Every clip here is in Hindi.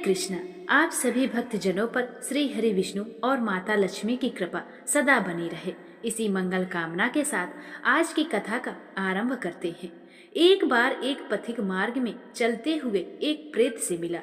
कृष्णा। आप सभी भक्तजनों पर श्री हरि विष्णु और माता लक्ष्मी की कृपा सदा बनी रहे। इसी मंगल कामना के साथ आज की कथा का आरंभ करते हैं। एक बार एक पथिक मार्ग में चलते हुए एक प्रेत से मिला।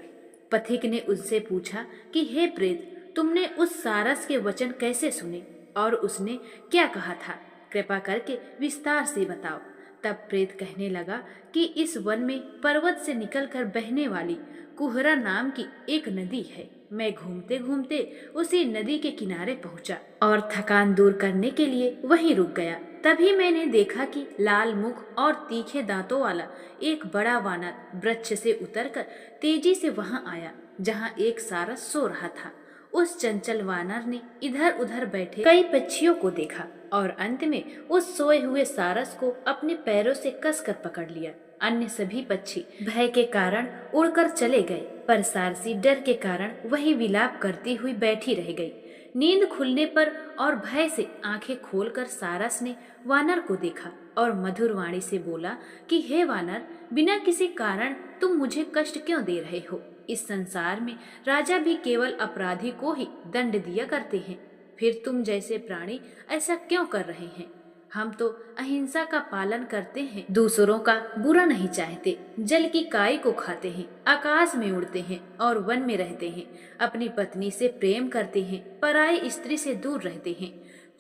पथिक ने उससे पूछा कि हे प्रेत, तुमने उस सारस के वचन कैसे सुने और उसने क्या कहा था? कृपा करके विस्तार से बताओ। तब प्रेत कहने लगा कि इस वन में पर्वत से निकलकर बहने वाली कुहरा नाम की एक नदी है। मैं घूमते घूमते उसी नदी के किनारे पहुंचा और थकान दूर करने के लिए वहीं रुक गया। तभी मैंने देखा कि लाल मुख और तीखे दांतों वाला एक बड़ा वानर वृक्ष से उतरकर तेजी से वहां आया जहां एक सारस सो रहा था। उस चंचल वानर ने इधर उधर बैठे कई पक्षियों को देखा और अंत में उस सोए हुए सारस को अपने पैरों से कसकर पकड़ लिया। अन्य सभी पक्षी भय के कारण उड़कर चले गए, पर सारसी डर के कारण वही विलाप करती हुई बैठी रह गई। नींद खुलने पर और भय से आंखें खोलकर सारस ने वानर को देखा और मधुर वाणी से बोला कि हे वानर, बिना किसी कारण तुम मुझे कष्ट क्यों दे रहे हो? इस संसार में राजा भी केवल अपराधी को ही दंड दिया करते हैं, फिर तुम जैसे प्राणी ऐसा क्यों कर रहे हैं? हम तो अहिंसा का पालन करते हैं, दूसरों का बुरा नहीं चाहते, जल की काई को खाते हैं, आकाश में उड़ते हैं और वन में रहते हैं, अपनी पत्नी से प्रेम करते हैं, पराई स्त्री से दूर रहते हैं,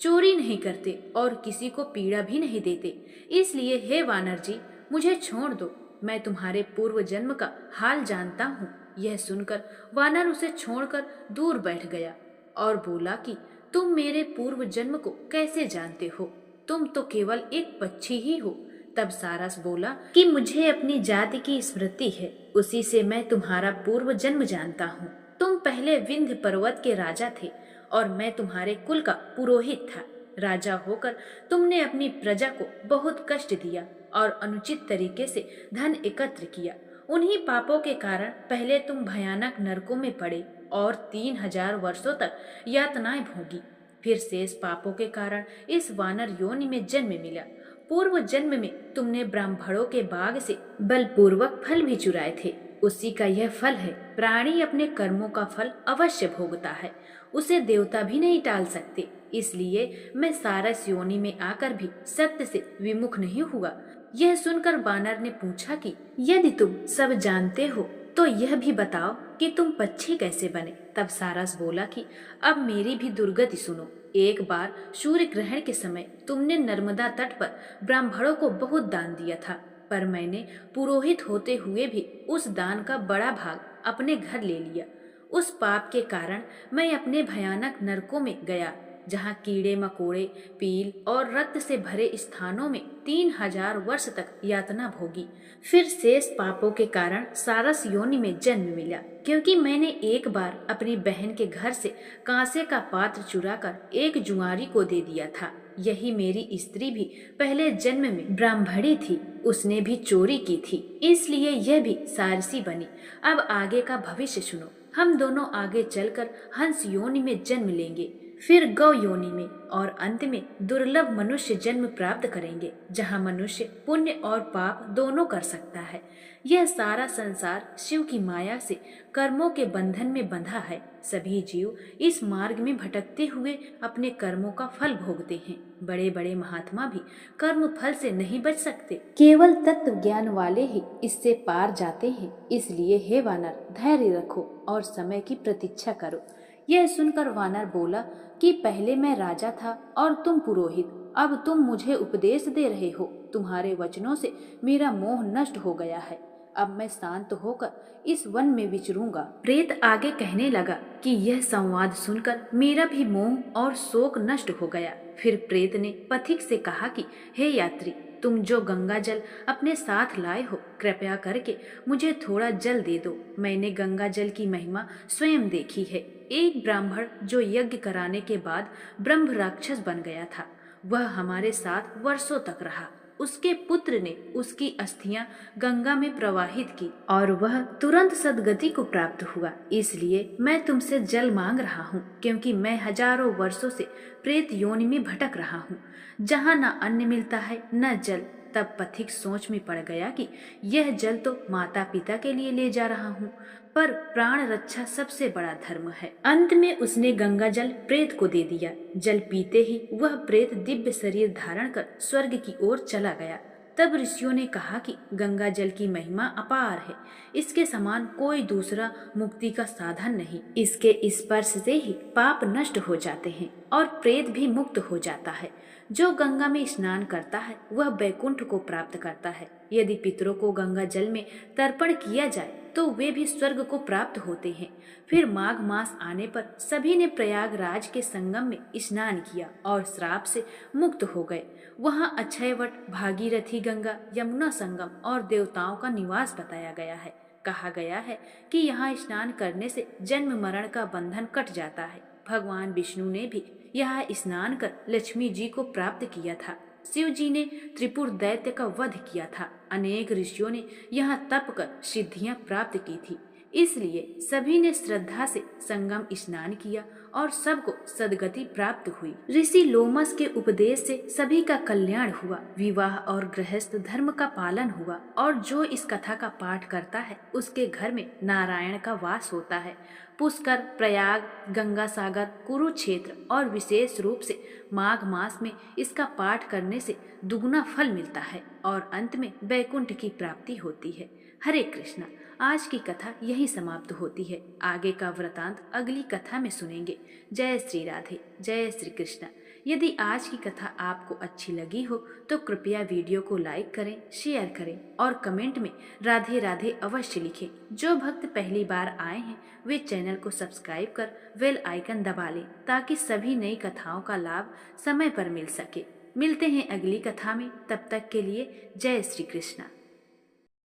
चोरी नहीं करते और किसी को पीड़ा भी नहीं देते। इसलिए हे वानर जी, मुझे छोड़ दो, मैं तुम्हारे पूर्व जन्म का हाल जानता हूँ। यह सुनकर वानर उसे छोड़कर दूर बैठ गया और बोला कि तुम मेरे पूर्व जन्म को कैसे जानते हो? तुम तो केवल एक पक्षी ही हो। तब सारस बोला कि मुझे अपनी जाति की स्मृति है, उसी से मैं तुम्हारा पूर्व जन्म जानता हूँ। तुम पहले विंध्य पर्वत के राजा थे और मैं तुम्हारे कुल का पुरोहित था। राजा होकर तुमने अपनी प्रजा को बहुत कष्ट दिया और अनुचित तरीके से धन एकत्र किया। उन्हीं पापों के कारण पहले तुम भयानक नरकों में पड़े और 3000 वर्षों तक यातनाएं भोगी। फिर शेष पापों के कारण इस वानर योनि में जन्म मिला। पूर्व जन्म में तुमने ब्राह्मणों के बाग से बलपूर्वक फल भी चुराए थे, उसी का यह फल है। प्राणी अपने कर्मों का फल अवश्य भोगता है, उसे देवता भी नहीं टाल सकते। इसलिए मैं सारस योनि में आकर भी सत्य से विमुख नहीं हुआ। यह सुनकर वानर ने पूछा कि यदि तुम सब जानते हो तो यह भी बताओ कि तुम पक्षी कैसे बने? तब सारस बोला कि अब मेरी भी दुर्गति सुनो। एक बार सूर्य ग्रहण के समय तुमने नर्मदा तट पर ब्राह्मणों को बहुत दान दिया था, पर मैंने पुरोहित होते हुए भी उस दान का बड़ा भाग अपने घर ले लिया। उस पाप के कारण मैं अपने भयानक नरकों में गया, जहाँ कीड़े मकोड़े, पील और रक्त से भरे स्थानों में 3000 वर्ष तक यातना भोगी। फिर शेष पापों के कारण सारस योनि में जन्म मिला, क्योंकि मैंने एक बार अपनी बहन के घर से कांसे का पात्र चुराकर एक जुआरी को दे दिया था। यही मेरी स्त्री भी पहले जन्म में ब्राह्मणी थी, उसने भी चोरी की थी, इसलिए यह भी सारसी बनी। अब आगे का भविष्य सुनो। हम दोनों आगे चलकर हंस योनि में जन्म लेंगे, फिर गौ योनि में और अंत में दुर्लभ मनुष्य जन्म प्राप्त करेंगे, जहाँ मनुष्य पुण्य और पाप दोनों कर सकता है। यह सारा संसार शिव की माया से कर्मों के बंधन में बंधा है। सभी जीव इस मार्ग में भटकते हुए अपने कर्मों का फल भोगते हैं। बड़े बड़े महात्मा भी कर्म फल से नहीं बच सकते, केवल तत्व ज्ञान वाले ही इससे पार जाते हैं। इसलिए हे वानर, धैर्य रखो और समय की प्रतीक्षा करो। यह सुनकर वानर बोला कि पहले मैं राजा था और तुम पुरोहित, अब तुम मुझे उपदेश दे रहे हो। तुम्हारे वचनों से मेरा मोह नष्ट हो गया है, अब मैं शांत होकर इस वन में विचरूंगा। प्रेत आगे कहने लगा कि यह संवाद सुनकर मेरा भी मोह और शोक नष्ट हो गया। फिर प्रेत ने पथिक से कहा कि हे यात्री, तुम जो गंगा जल अपने साथ लाए हो, कृपया करके मुझे थोड़ा जल दे दो। मैंने गंगा जल की महिमा स्वयं देखी है। एक ब्राह्मण जो यज्ञ कराने के बाद ब्रह्म राक्षस बन गया था, वह हमारे साथ वर्षों तक रहा। उसके पुत्र ने उसकी अस्थियां गंगा में प्रवाहित की और वह तुरंत सदगति को प्राप्त हुआ। इसलिए मैं तुमसे जल मांग रहा हूँ, क्योंकि मैं हजारों वर्षों से प्रेत योनि में भटक रहा हूँ, जहाँ न अन्न मिलता है न जल। तब पथिक सोच में पड़ गया कि यह जल तो माता पिता के लिए ले जा रहा हूँ, पर प्राण रक्षा सबसे बड़ा धर्म है। अंत में उसने गंगा जल प्रेत को दे दिया। जल पीते ही वह प्रेत दिव्य शरीर धारण कर स्वर्ग की ओर चला गया। तब ऋषियों ने कहा कि गंगा जल की महिमा अपार है, इसके समान कोई दूसरा मुक्ति का साधन नहीं। इसके स्पर्श से ही पाप नष्ट हो जाते हैं और प्रेत भी मुक्त हो जाता है। जो गंगा में स्नान करता है वह बैकुंठ को प्राप्त करता है। यदि पितरों को गंगा जल में तर्पण किया जाए तो वे भी स्वर्ग को प्राप्त होते हैं। फिर माघ मास आने पर सभी ने प्रयागराज के संगम में स्नान किया और श्राप से मुक्त हो गए। वहाँ अक्षयवट, भागीरथी गंगा, यमुना संगम और देवताओं का निवास बताया गया है। कहा गया है कि यहाँ स्नान करने से जन्म मरण का बंधन कट जाता है। भगवान विष्णु ने भी यहाँ स्नान कर लक्ष्मी जी को प्राप्त किया था। शिव जी ने त्रिपुर दैत्य का वध किया था। अनेक ऋषियों ने यहाँ तप कर सिद्धियां प्राप्त की थी। इसलिए सभी ने श्रद्धा से संगम स्नान किया और सबको सदगति प्राप्त हुई। ऋषि लोमस के उपदेश से सभी का कल्याण हुआ। विवाह और गृहस्थ धर्म का पालन हुआ और जो इस कथा का पाठ करता है उसके घर में नारायण का वास होता है। पुष्कर, प्रयाग, गंगा सागर, कुरुक्षेत्र और विशेष रूप से माघ मास में इसका पाठ करने से दुगुना फल मिलता है और अंत में बैकुंठ की प्राप्ति होती है। हरे कृष्णा। आज की कथा यही समाप्त होती है। आगे का वृतांत अगली कथा में सुनेंगे। जय श्री राधे, जय श्री कृष्णा। यदि आज की कथा आपको अच्छी लगी हो तो कृपया वीडियो को लाइक करें, शेयर करें और कमेंट में राधे राधे अवश्य लिखें। जो भक्त पहली बार आए हैं वे चैनल को सब्सक्राइब कर बेल आइकन दबा लें ताकि सभी नई कथाओं का लाभ समय पर मिल सके। मिलते हैं अगली कथा में, तब तक के लिए जय श्री कृष्णा।